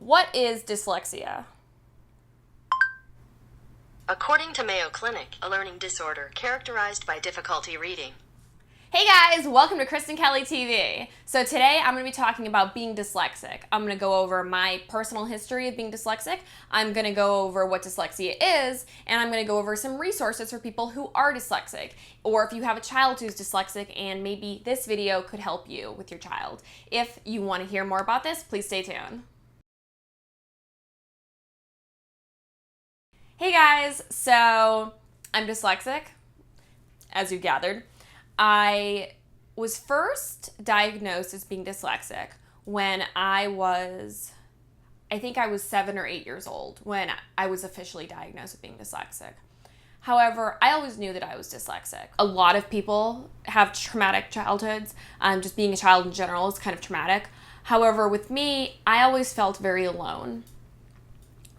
What is dyslexia? According to Mayo Clinic, a learning disorder characterized by difficulty reading. Hey guys, welcome to Kristen Kelly TV. So today I'm going to be talking about being dyslexic. I'm going to go over my personal history of being dyslexic. I'm going to go over what dyslexia is, and I'm going to go over some resources for people who are dyslexic, or if you have a child who's dyslexic, and maybe this video could help you with your child. If you want to hear more about this, please stay tuned. Hey guys, so I'm dyslexic, as you gathered. I was first diagnosed as being dyslexic when I think I was 7 or 8 years old when I was officially diagnosed with being dyslexic. However, I always knew that I was dyslexic. A lot of people have traumatic childhoods. Just being a child in general is kind of traumatic. However, with me, I always felt very alone.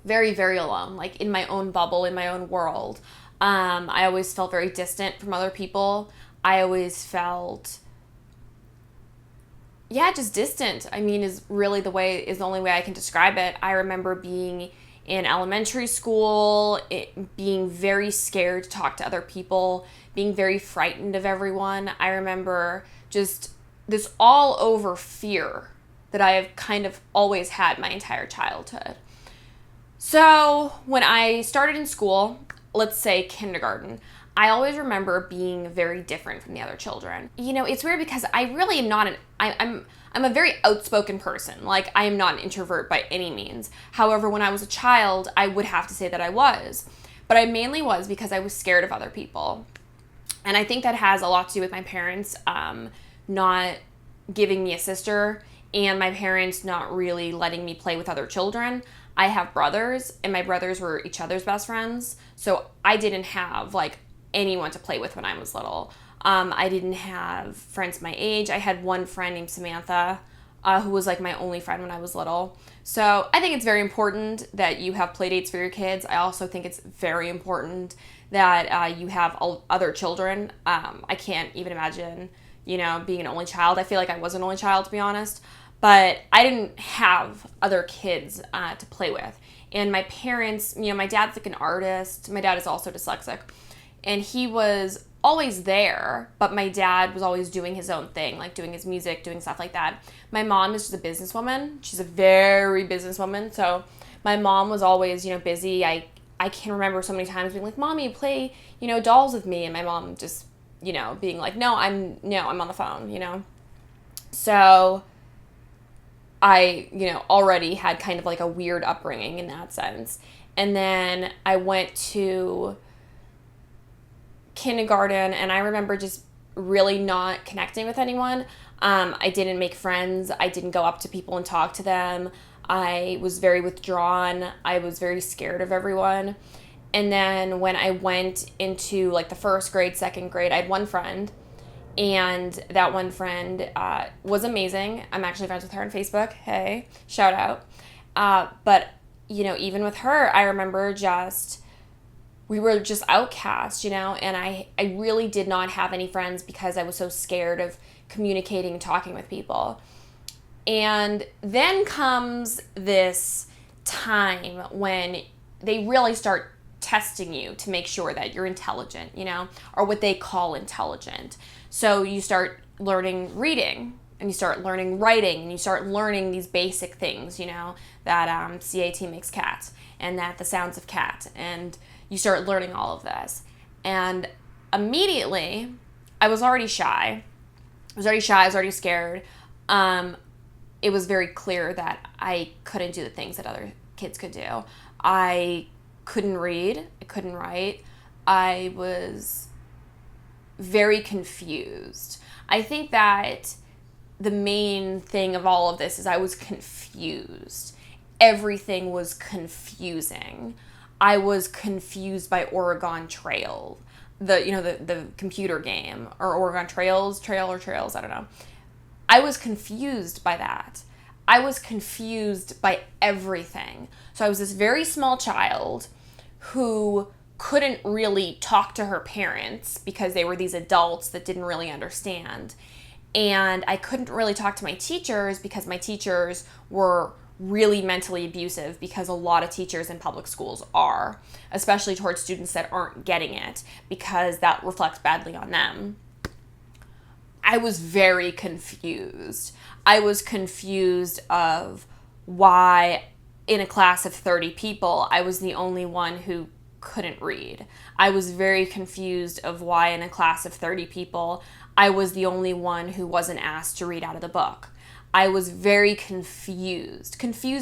Very, very alone, like in my own bubble, in my own world. I always felt very distant from other people. I always felt, just distant. I mean, is the only way I can describe it. I remember being in elementary school, being very scared to talk to other people, being very frightened of everyone. I remember just this all over fear that I have kind of always had my entire childhood. So when I started in school, let's say kindergarten, I always remember being very different from the other children. You know, it's weird because I really am not I'm a very outspoken person. Like, I am not an introvert by any means. However, when I was a child, I would have to say that I was. But I mainly was because I was scared of other people. And I think that has a lot to do with my parents not giving me a sister and my parents not really letting me play with other children. I have brothers, and my brothers were each other's best friends, so I didn't have, anyone to play with when I was little. I didn't have friends my age. I had one friend named Samantha, who was, my only friend when I was little. So I think it's very important that you have play dates for your kids. I also think it's very important that you have other children. I can't even imagine, being an only child. I feel like I was an only child, to be honest. But I didn't have other kids to play with. And my parents, my dad's an artist. My dad is also dyslexic. And he was always there, but my dad was always doing his own thing, doing his music, doing stuff like that. My mom is just a businesswoman. She's a very businesswoman. So my mom was always, busy. I can remember so many times being like, Mommy, play, dolls with me. And my mom just, being like, no, I'm on the phone, So I, already had kind of a weird upbringing in that sense. And then I went to kindergarten, and I remember just really not connecting with anyone. I didn't make friends. I didn't go up to people and talk to them. I was very withdrawn. I was very scared of everyone. And then when I went into the first grade, second grade, I had one friend. And that one friend was amazing. I'm actually friends with her on Facebook. Hey, shout out. But, even with her, I remember we were just outcast, and I really did not have any friends because I was so scared of communicating and talking with people. And then comes this time when they really start testing you to make sure that you're intelligent, or what they call intelligent. So you start learning reading, and you start learning writing, and you start learning these basic things, that CAT makes cat, and that the sounds of cat, and you start learning all of this. And immediately, I was already shy. I was already scared. It was very clear that I couldn't do the things that other kids could do. I couldn't read. I couldn't write. I was very confused. I think that the main thing of all of this is I was confused. Everything was confusing. I was confused by Oregon Trail, the computer game, or Oregon Trails, I don't know. I was confused by that. I was confused by everything. So I was this very small child who couldn't really talk to her parents because they were these adults that didn't really understand. And I couldn't really talk to my teachers because my teachers were really mentally abusive, because a lot of teachers in public schools are, especially towards students that aren't getting it, because that reflects badly on them. I was very confused. I was confused of why in a class of 30 people, I was the only one who couldn't read. I was very confused of why in a class of 30 people, I was the only one who wasn't asked to read out of the book. I was very confused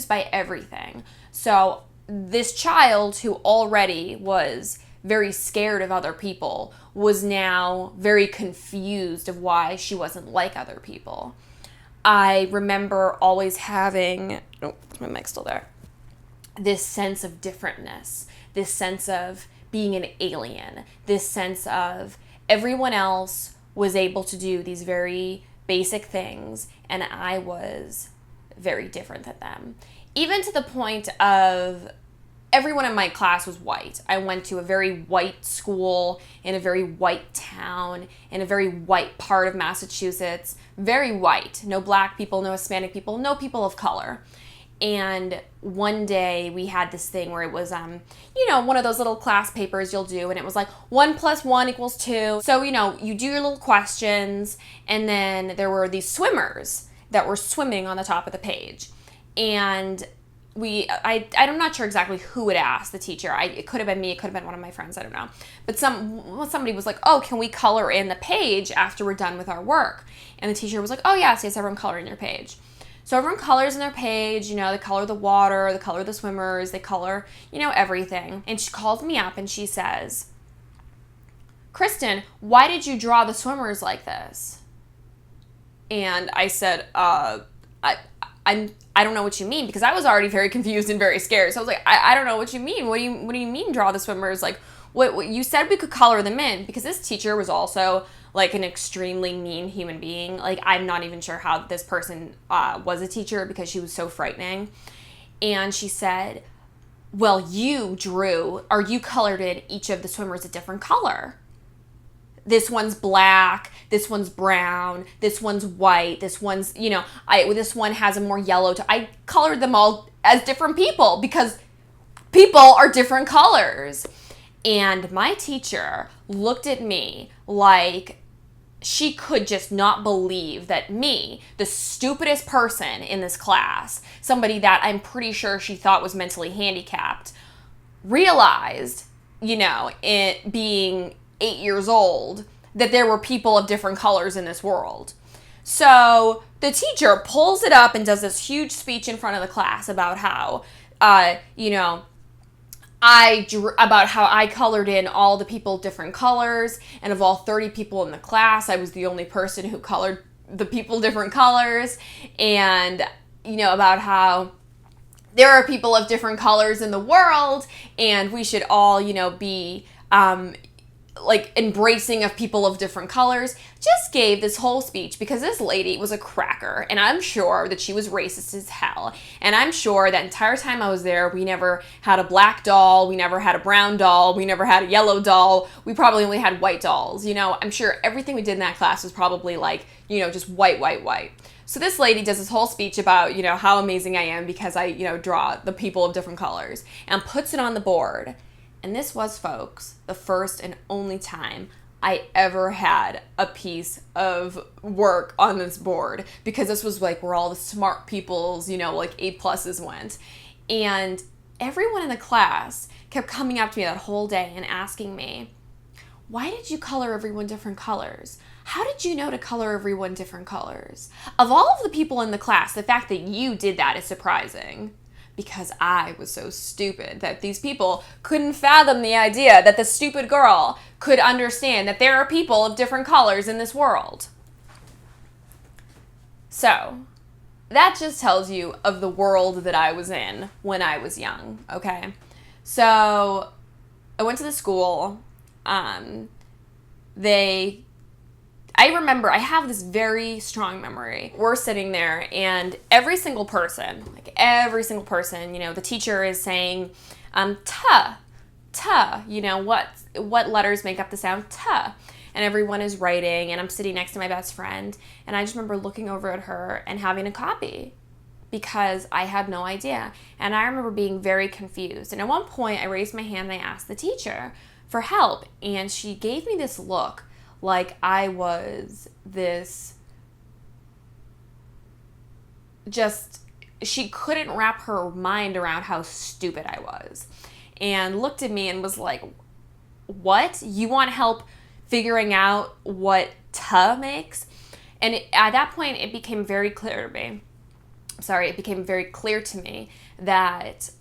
by everything. So this child, who already was very scared of other people, was now very confused of why she wasn't like other people. I remember always having, oh, my mic's still there, this sense of differentness, this sense of being an alien, this sense of everyone else was able to do these very basic things, and I was very different than them. Even to the point of everyone in my class was white. I went to a very white school in a very white town in a very white part of Massachusetts. Very white. No black people, no Hispanic people, no people of color. And one day we had this thing where it was, one of those little class papers you'll do, and it was like 1 + 1 = 2. So, you do your little questions, and then there were these swimmers that were swimming on the top of the page. And I'm not sure exactly who had asked the teacher. It could have been me, it could have been one of my friends, I don't know. But somebody was like, oh, can we color in the page after we're done with our work? And the teacher was like, oh yes, everyone color in your page. So everyone colors in their page, they color the water, they color the swimmers, they color, everything. And she calls me up and she says, Kristen, why did you draw the swimmers like this? And I said, I don't know what you mean, because I was already very confused and very scared. So I was like, I don't know what you mean. What do you mean draw the swimmers? Like, what you said we could color them in, because this teacher was also like an extremely mean human being. Like, I'm not even sure how this person was a teacher, because she was so frightening. And she said, well, you colored in each of the swimmers a different color. This one's black, this one's brown, this one's white, this one's, this one has a more yellow. I colored them all as different people, because people are different colors. And my teacher looked at me like she could just not believe that me, the stupidest person in this class, somebody that I'm pretty sure she thought was mentally handicapped, realized, it being 8 years old, that there were people of different colors in this world. So the teacher pulls it up and does this huge speech in front of the class about how, about how I colored in all the people different colors, and of all 30 people in the class, I was the only person who colored the people different colors, and, about how there are people of different colors in the world, and we should all, be, embracing of people of different colors. Just gave this whole speech, because this lady was a cracker, and I'm sure that she was racist as hell. And I'm sure that entire time I was there, we never had a black doll, we never had a brown doll, we never had a yellow doll, we probably only had white dolls. I'm sure everything we did in that class was probably just white. So this lady does this whole speech about, how amazing I am because I, draw the people of different colors, and puts it on the board. And this was, folks, the first and only time I ever had a piece of work on this board, because this was where all the smart people's, A+ went. And everyone in the class kept coming up to me that whole day and asking me, why did you color everyone different colors? How did you know to color everyone different colors? Of all of the people in the class, the fact that you did that is surprising. Because I was so stupid that these people couldn't fathom the idea that the stupid girl could understand that there are people of different colors in this world. So, that just tells you of the world that I was in when I was young, okay? So, I went to the school. I remember, I have this very strong memory. We're sitting there, and every single person, the teacher is saying, tuh, what letters make up the sound tuh? And everyone is writing, and I'm sitting next to my best friend, and I just remember looking over at her and having a copy, because I had no idea. And I remember being very confused. And at one point, I raised my hand and I asked the teacher for help. And she gave me this look like I was this she couldn't wrap her mind around how stupid I was. And looked at me and was like, what? You want help figuring out what "t" makes? And at that point, it became very clear to me. It became very clear to me that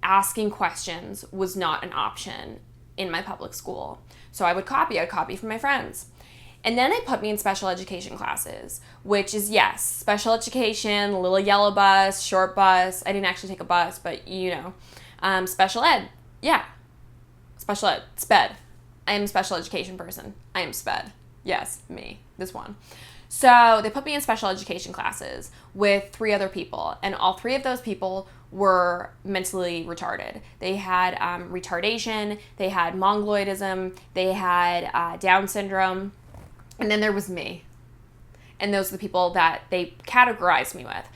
asking questions was not an option in my public school. So I would copy. I'd copy from my friends. And then they put me in special education classes, which is, yes, special education, little yellow bus, short bus. I didn't actually take a bus, but special ed. Yeah. Special ed. SPED. I am a special education person. I am SPED. Yes, me. This one. So they put me in special education classes with 3 other people, and all 3 of those people were mentally retarded. They had retardation, they had mongoloidism, they had Down syndrome, and then there was me. And those are the people that they categorized me with.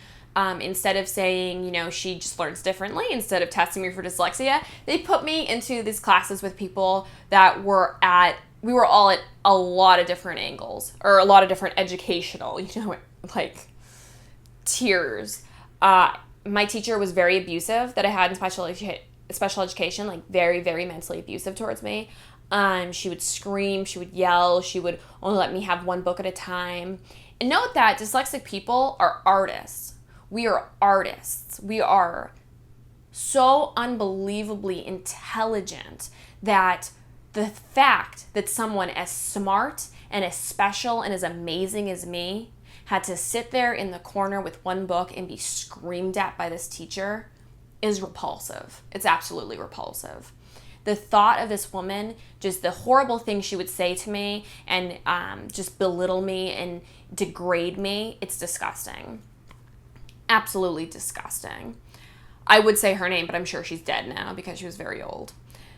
Instead of saying, she just learns differently, instead of testing me for dyslexia, they put me into these classes with people that we were all at a lot of different angles, or a lot of different educational, tiers. My teacher was very abusive that I had in special education, very, very mentally abusive towards me. She would scream, she would yell, she would only let me have 1 book at a time. And note that dyslexic people are artists. We are artists. We are so unbelievably intelligent that the fact that someone as smart and as special and as amazing as me had to sit there in the corner with 1 book and be screamed at by this teacher is repulsive. It's absolutely repulsive. The thought of this woman, just the horrible things she would say to me and just belittle me and degrade me, it's disgusting. Absolutely disgusting. I would say her name, but I'm sure she's dead now because she was very old.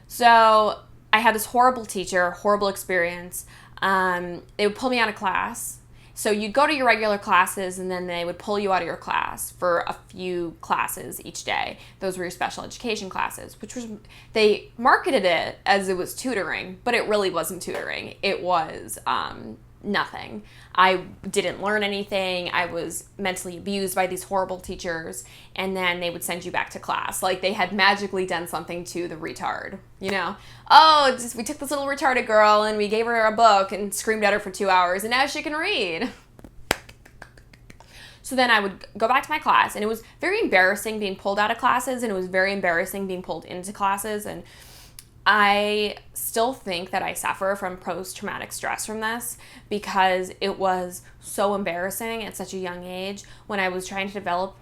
So I had this horrible teacher, horrible experience. They would pull me out of class. So you'd go to your regular classes, and then they would pull you out of your class for a few classes each day. Those were your special education classes, they marketed it as it was tutoring, but it really wasn't tutoring. It was nothing. I didn't learn anything. I was mentally abused by these horrible teachers, and then they would send you back to class. Like they had magically done something to the retard, we took this little retarded girl and we gave her a book and screamed at her for 2 hours, and now she can read. So then I would go back to my class, and it was very embarrassing being pulled out of classes, and it was very embarrassing being pulled into classes, and I still think that I suffer from post-traumatic stress from this because it was so embarrassing at such a young age when I was trying to develop.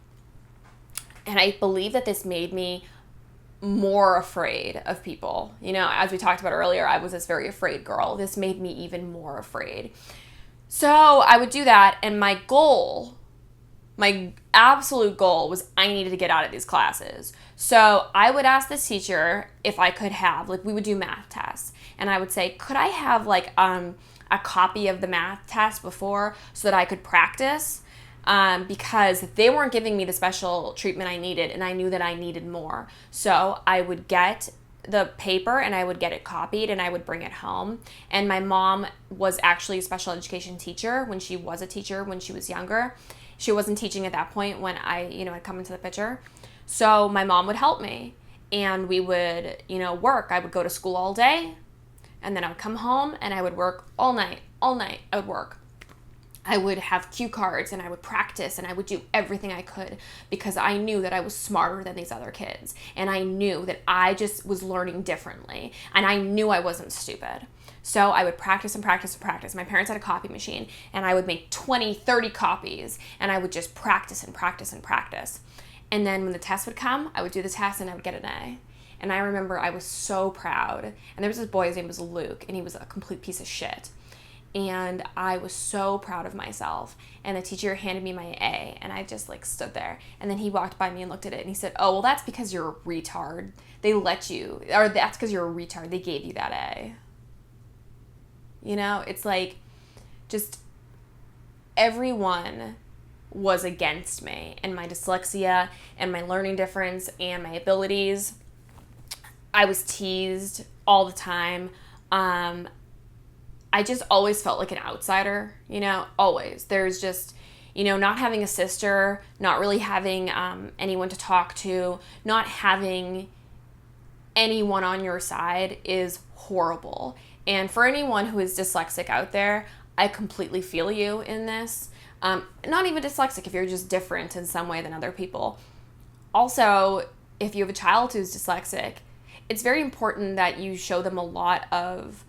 And I believe that this made me more afraid of people. As we talked about earlier, I was this very afraid girl. This made me even more afraid. So I would do that, and my absolute goal was I needed to get out of these classes. So I would ask this teacher if I could have, we would do math tests. And I would say, could I have a copy of the math test before so that I could practice? Because they weren't giving me the special treatment I needed, and I knew that I needed more. So I would get the paper and I would get it copied and I would bring it home. And my mom was actually a special education teacher when she was a teacher when she was younger. She wasn't teaching at that point when I'd come into the picture. So my mom would help me, and we would, work. I would go to school all day, and then I would come home and I would work all night. I would work. I would have cue cards and I would practice and I would do everything I could because I knew that I was smarter than these other kids. And I knew that I just was learning differently, and I knew I wasn't stupid. So I would practice and practice and practice. My parents had a copy machine, and I would make 20, 30 copies, and I would just practice and practice and practice. And then when the test would come, I would do the test and I would get an A. And I remember I was so proud. And there was this boy, his name was Luke, and he was a complete piece of shit. And I was so proud of myself. And the teacher handed me my A, and I just stood there. And then he walked by me and looked at it, and he said, "Oh, well, that's because you're a retard. They let you, or that's because you're a retard. They gave you that A." It's just everyone was against me and my dyslexia and my learning difference and my abilities. I was teased all the time. I just always felt like an outsider, always. There's just, not having a sister, not really having anyone to talk to, not having anyone on your side is horrible. And for anyone who is dyslexic out there, I completely feel you in this. Not even dyslexic, if you're just different in some way than other people. Also, if you have a child who's dyslexic, it's very important that you show them a lot of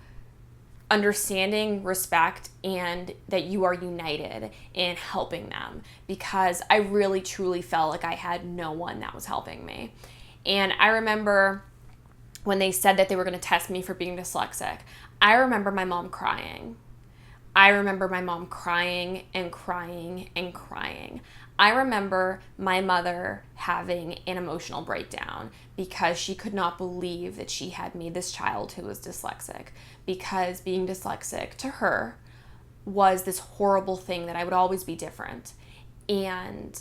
understanding, respect, and that you are united in helping them, because I really truly felt like I had no one that was helping me. And I remember when they said that they were going to test me for being dyslexic, I remember my mom crying. I remember my mom crying and crying and crying. I remember my mother having an emotional breakdown because she could not believe that she had made this child who was dyslexic, because being dyslexic to her was this horrible thing that I would always be different. And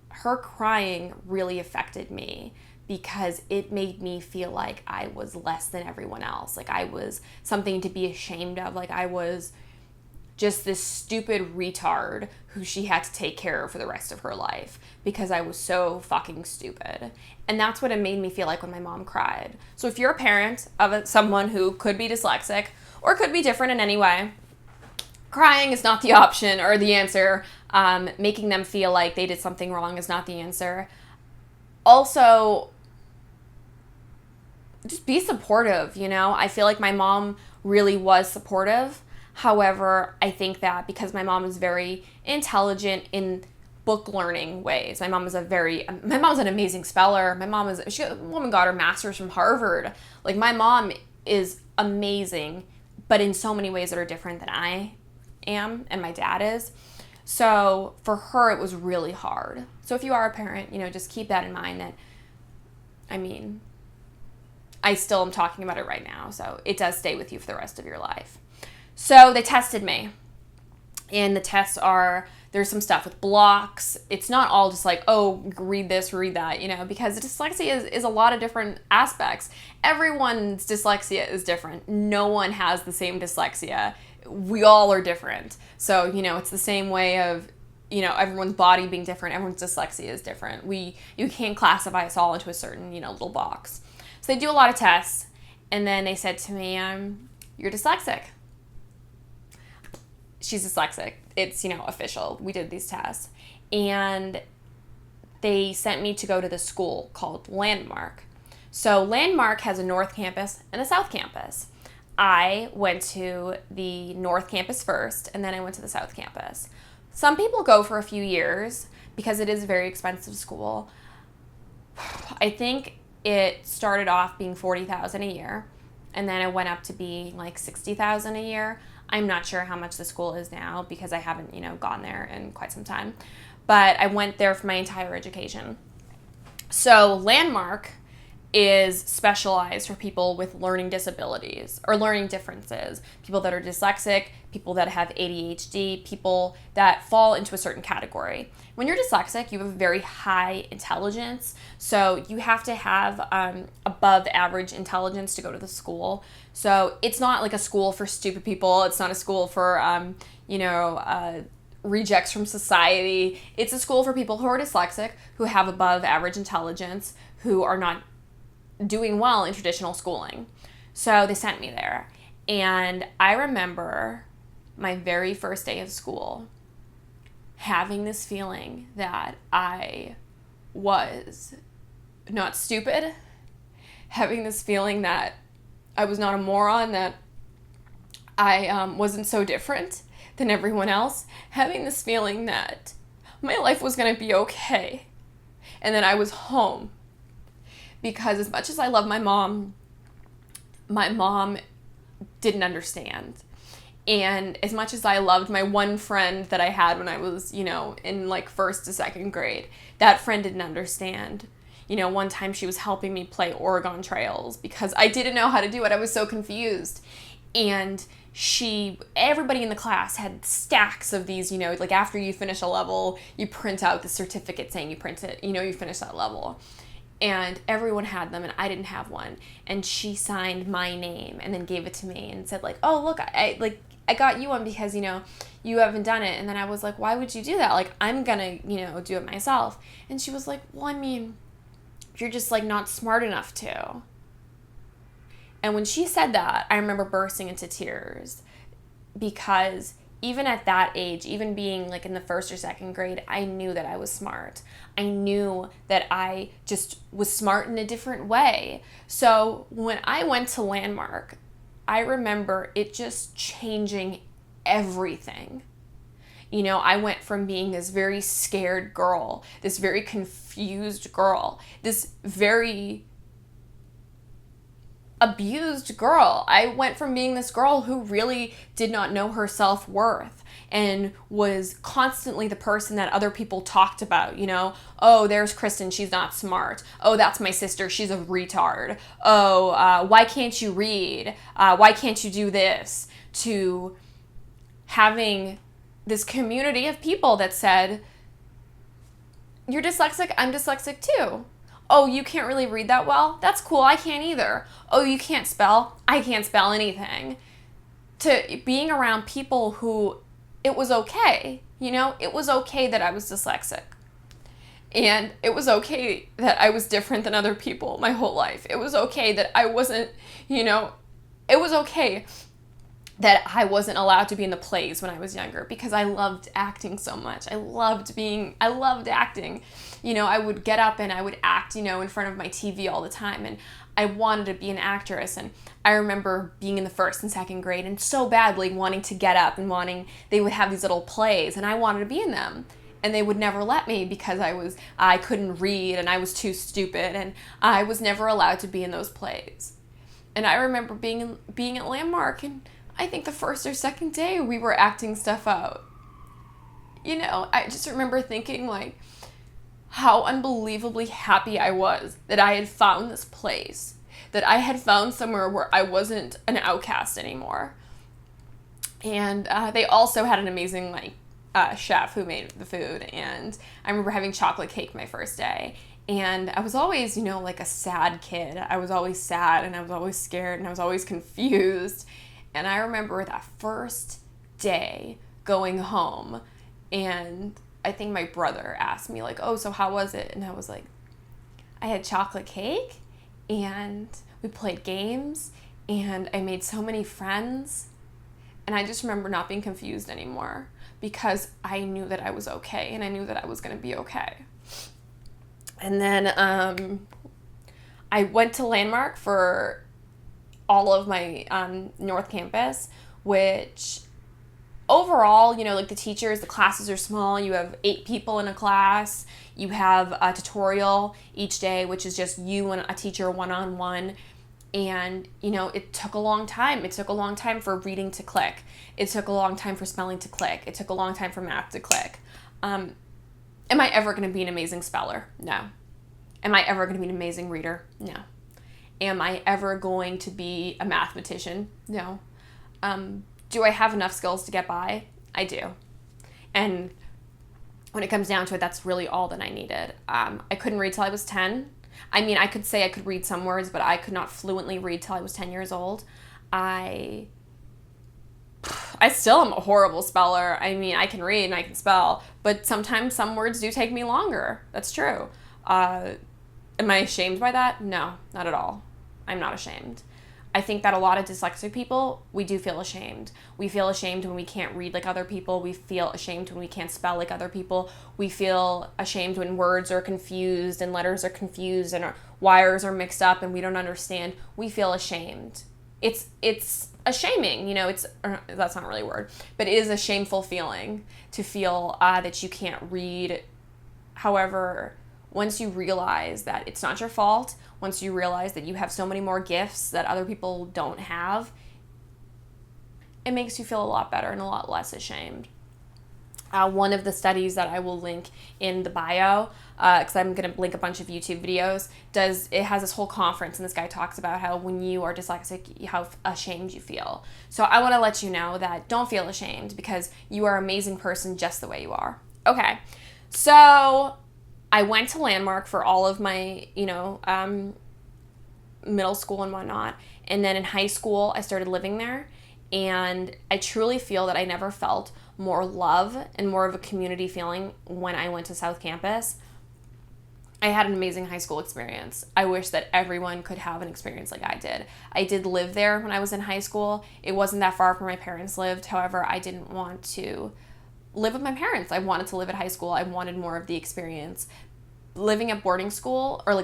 her crying really affected me because it made me feel like I was less than everyone else. Like I was something to be ashamed of. Like I was just this stupid retard who she had to take care of for the rest of her life because I was so fucking stupid. And that's what it made me feel like when my mom cried. So if you're a parent of someone who could be dyslexic or could be different in any way, crying is not the option or the answer. Making them feel like they did something wrong is not the answer. Also, just be supportive, I feel like my mom really was supportive. However, I think that because my mom is very intelligent in book learning ways. My mom's an amazing speller. Woman got her master's from Harvard. Like my mom is amazing, but in so many ways that are different than I am and my dad is. So for her, it was really hard. So if you are a parent, just keep that in mind that, I still am talking about it right now. So it does stay with you for the rest of your life. So they tested me, and the tests there's some stuff with blocks. It's not all just like, oh, read this, read that, because dyslexia is a lot of different aspects. Everyone's dyslexia is different. No one has the same dyslexia. We all are different. So, it's the same way of, everyone's body being different. Everyone's dyslexia is different. You can't classify us all into a certain, little box. So they do a lot of tests, and then they said to me, you're dyslexic. She's dyslexic. It's, official. We did these tests. And they sent me to go to the school called Landmark. So Landmark has a North Campus and a South Campus. I went to the North Campus first, and then I went to the South Campus. Some people go for a few years because it is a very expensive school. I think it started off being $40,000 a year, and then it went up to be like $60,000 a year. I'm not sure how much the school is now because I haven't, gone there in quite some time. But I went there for my entire education. So Landmark is specialized for people with learning disabilities or learning differences, people that are dyslexic, people that have ADHD, people that fall into a certain category. When you're dyslexic, you have very high intelligence, so you have to have above average intelligence to go to the school. So it's not like a school for stupid people. It's not a school for, rejects from society. It's a school for people who are dyslexic, who have above average intelligence, who are not doing well in traditional schooling. So they sent me there. And I remember my very first day of school having this feeling that I was not stupid, having this feeling that I was not a moron, that I wasn't so different than everyone else, having this feeling that my life was going to be okay and that I was home. Because as much as I love my mom didn't understand. And as much as I loved my one friend that I had when I was, in like first to second grade, that friend didn't understand. One time she was helping me play Oregon Trails because I didn't know how to do it. I was so confused. And everybody in the class had stacks of these, like after you finish a level, you print out the certificate saying you finished that level. And everyone had them, and I didn't have one. And she signed my name and then gave it to me and said, like, oh, look, I got you one because, you haven't done it. And then I was like, why would you do that? Like, I'm gonna, do it myself. And she was like, well, I mean, you're just, like, not smart enough to. And when she said that, I remember bursting into tears, because even at that age, even being like in the first or second grade, I knew that I was smart. I knew that I just was smart in a different way. So when I went to Landmark, I remember it just changing everything. I went from being this very scared girl, this very confused girl, this very abused girl. I went from being this girl who really did not know her self-worth and was constantly the person that other people talked about, oh, there's Kristen, she's not smart. Oh, that's my sister, she's a retard. Oh, why can't you read? Why can't you do this? To having this community of people that said, you're dyslexic, I'm dyslexic too. Oh, you can't really read that well? That's cool, I can't either. Oh, you can't spell? I can't spell anything. To being around people who it was okay, it was okay that I was dyslexic. And it was okay that I was different than other people my whole life. It was okay that I wasn't, it was okay that I wasn't allowed to be in the plays when I was younger, because I loved acting so much. I loved acting. I would get up and I would act, in front of my TV all the time, and I wanted to be an actress. And I remember being in the first and second grade and so badly wanting to get up and they would have these little plays and I wanted to be in them. And they would never let me because I couldn't read and I was too stupid, and I was never allowed to be in those plays. And I remember being at Landmark, and I think the first or second day we were acting stuff out. I just remember thinking, like, how unbelievably happy I was that I had found this place, that I had found somewhere where I wasn't an outcast anymore. And they also had an amazing, chef who made the food, and I remember having chocolate cake my first day. And I was always, like a sad kid. I was always sad, and I was always scared, and I was always confused. And I remember that first day going home, and I think my brother asked me, like, oh, so how was it? And I was like, I had chocolate cake, and we played games, and I made so many friends. And I just remember not being confused anymore, because I knew that I was okay, and I knew that I was going to be okay. And then I went to Landmark for all of my North Campus, which overall, the teachers, the classes are small. You have 8 people in a class. You have a tutorial each day, which is just you and a teacher one-on-one. And, it took a long time. It took a long time for reading to click. It took a long time for spelling to click. It took a long time for math to click. Am I ever going to be an amazing speller? No. Am I ever going to be an amazing reader? No. Am I ever going to be a mathematician? No. Do I have enough skills to get by? I do. And when it comes down to it, that's really all that I needed. I couldn't read till I was 10. I mean, I could say I could read some words, but I could not fluently read till I was 10 years old. I still am a horrible speller. I mean, I can read and I can spell, but sometimes some words do take me longer. That's true. Am I ashamed by that? No, not at all. I'm not ashamed. I think that a lot of dyslexic people, we do feel ashamed. We feel ashamed when we can't read like other people. We feel ashamed when we can't spell like other people. We feel ashamed when words are confused and letters are confused and our wires are mixed up and we don't understand. We feel ashamed. It's a shaming, that's not really a word, but it is a shameful feeling to feel that you can't read. However, once you realize that it's not your fault, once you realize that you have so many more gifts that other people don't have, it makes you feel a lot better and a lot less ashamed. One of the studies that I will link in the bio, because I'm going to link a bunch of YouTube videos, it has this whole conference, and this guy talks about how when you are dyslexic, how ashamed you feel. So I want to let you know that don't feel ashamed, because you are an amazing person just the way you are. Okay, so I went to Landmark for all of my, middle school and whatnot, and then in high school, I started living there, and I truly feel that I never felt more love and more of a community feeling when I went to South Campus. I had an amazing high school experience. I wish that everyone could have an experience like I did. I did live there when I was in high school. It wasn't that far from where my parents lived. However, I didn't want to live with my parents. I wanted to live at high school. I wanted more of the experience. Living at boarding school, or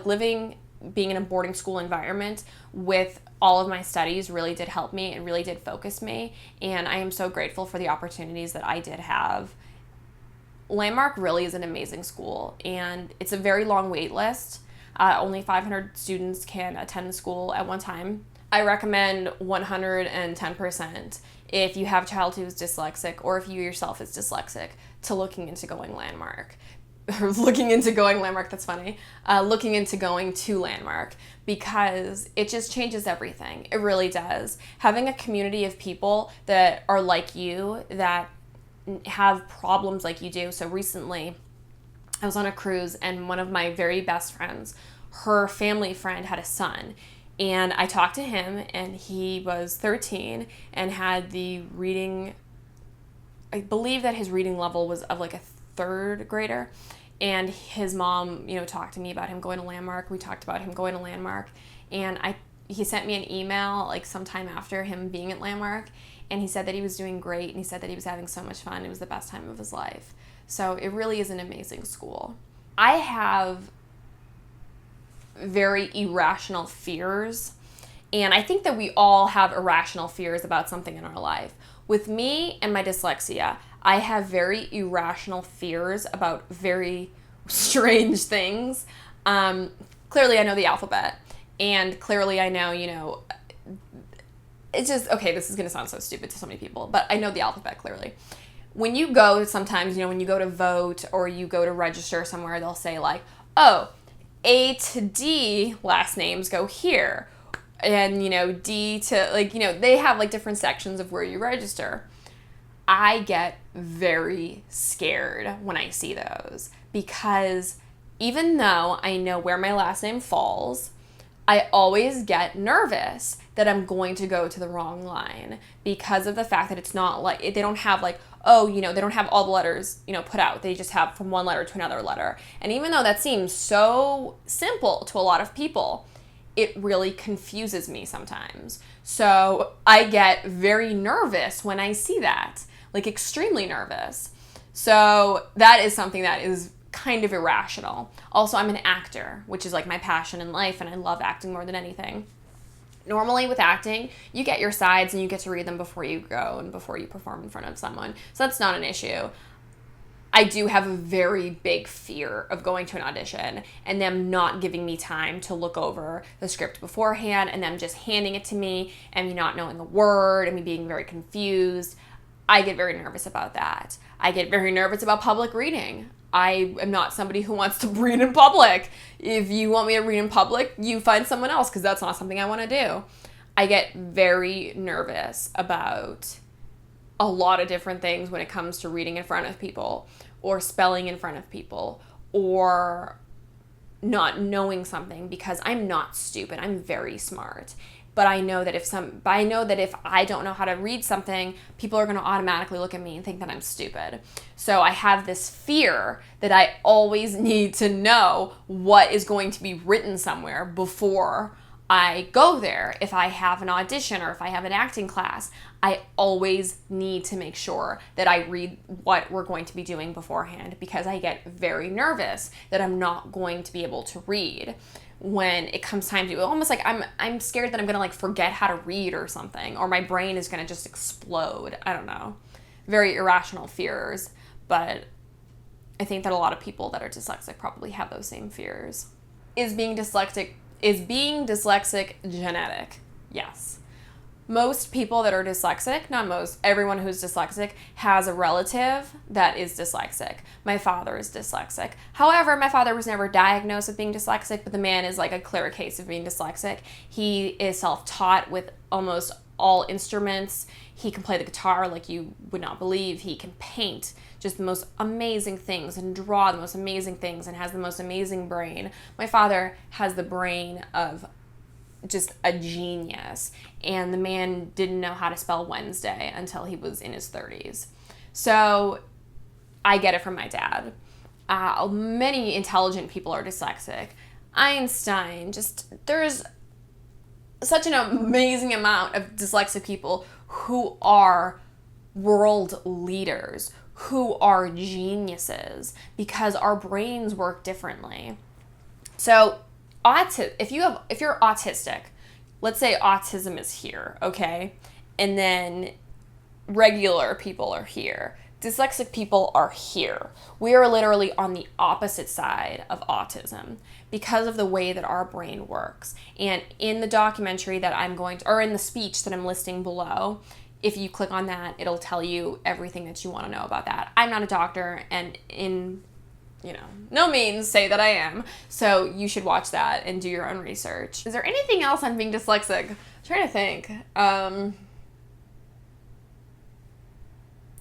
being in a boarding school environment with all of my studies really did help me. It really did focus me, and I am so grateful for the opportunities that I did have. Landmark really is an amazing school, and it's a very long wait list. Only 500 students can attend the school at one time. I recommend 110% if you have a child who's dyslexic, or if you yourself is dyslexic, to looking into going Landmark. Looking into going Landmark, that's funny. Looking into going to Landmark, because it just changes everything. It really does. Having a community of people that are like you, that have problems like you do. So recently, I was on a cruise, and one of my very best friends, her family friend had a son. And I talked to him, and he was 13 and had the reading, I believe that his reading level was of like a third grader, and his mom, talked to me about him going to Landmark. We talked about him going to Landmark, and he sent me an email like sometime after him being at Landmark, and he said that he was doing great, and he said that he was having so much fun. It was the best time of his life. So it really is an amazing school. I have very irrational fears, and I think that we all have irrational fears about something in our life. With me and my dyslexia, I have very irrational fears about very strange things. Clearly, I know the alphabet, and clearly I know, it's just, okay, this is going to sound so stupid to so many people, but I know the alphabet clearly. When you go, sometimes, when you go to vote or you go to register somewhere, they'll say like, oh, A to D last names go here. And, D to, they have like different sections of where you register. I get very scared when I see those, because even though I know where my last name falls, I always get nervous that I'm going to go to the wrong line, because of the fact that it's not like, they don't have like, they don't have all the letters, put out. They just have from one letter to another letter. And even though that seems so simple to a lot of people, it really confuses me sometimes. So I get very nervous when I see that, like extremely nervous. So that is something that is kind of irrational. Also, I'm an actor, which is like my passion in life, and I love acting more than anything. Normally with acting, you get your sides and you get to read them before you go and before you perform in front of someone. So that's not an issue. I do have a very big fear of going to an audition and them not giving me time to look over the script beforehand, and them just handing it to me and me not knowing a word and me being very confused. I get very nervous about that. I get very nervous about public reading. I am not somebody who wants to read in public. If you want me to read in public, you find someone else, because that's not something I want to do. I get very nervous about a lot of different things when it comes to reading in front of people, or spelling in front of people, or not knowing something, because I'm not stupid. I'm very smart. But I know that if I don't know how to read something, people are going to automatically look at me and think that I'm stupid. So I have this fear that I always need to know what is going to be written somewhere before I go there. If I have an audition or if I have an acting class, I always need to make sure that I read what we're going to be doing beforehand, because I get very nervous that I'm not going to be able to read when it comes time to, almost like I'm scared that I'm going to like forget how to read or something, or my brain is going to just explode. I don't know. Very irrational fears, but I think that a lot of people that are dyslexic probably have those same fears. Is being dyslexic genetic? Yes. Most people that are dyslexic, not most, everyone who's dyslexic has a relative that is dyslexic. My father is dyslexic. However, my father was never diagnosed with being dyslexic, but the man is like a clear case of being dyslexic. He is self-taught with almost all instruments. He can play the guitar like you would not believe. He can paint just the most amazing things and draw the most amazing things and has the most amazing brain. My father has the brain of just a genius, and the man didn't know how to spell Wednesday until he was in his 30s. So I get it from my dad. Many intelligent people are dyslexic. Einstein, there's such an amazing amount of dyslexic people who are world leaders, who are geniuses, because our brains work differently. So if you're autistic, let's say autism is here, okay? And then regular people are here. Dyslexic people are here. We are literally on the opposite side of autism because of the way that our brain works. And in the documentary that or in the speech that I'm listing below, if you click on that, it'll tell you everything that you want to know about that. I'm not a doctor, and no means say that I am. So you should watch that and do your own research. Is there anything else on being dyslexic? I'm trying to think.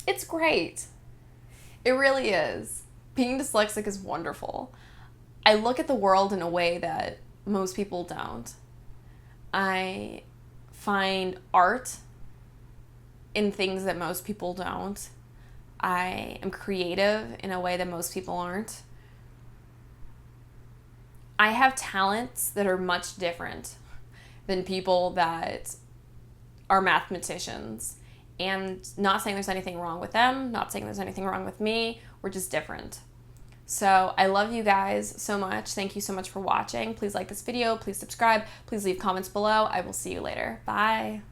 It's great. It really is. Being dyslexic is wonderful. I look at the world in a way that most people don't. I find art in things that most people don't. I am creative in a way that most people aren't. I have talents that are much different than people that are mathematicians. And not saying there's anything wrong with them, not saying there's anything wrong with me. We're just different. So I love you guys so much. Thank you so much for watching. Please like this video. Please subscribe. Please leave comments below. I will see you later. Bye.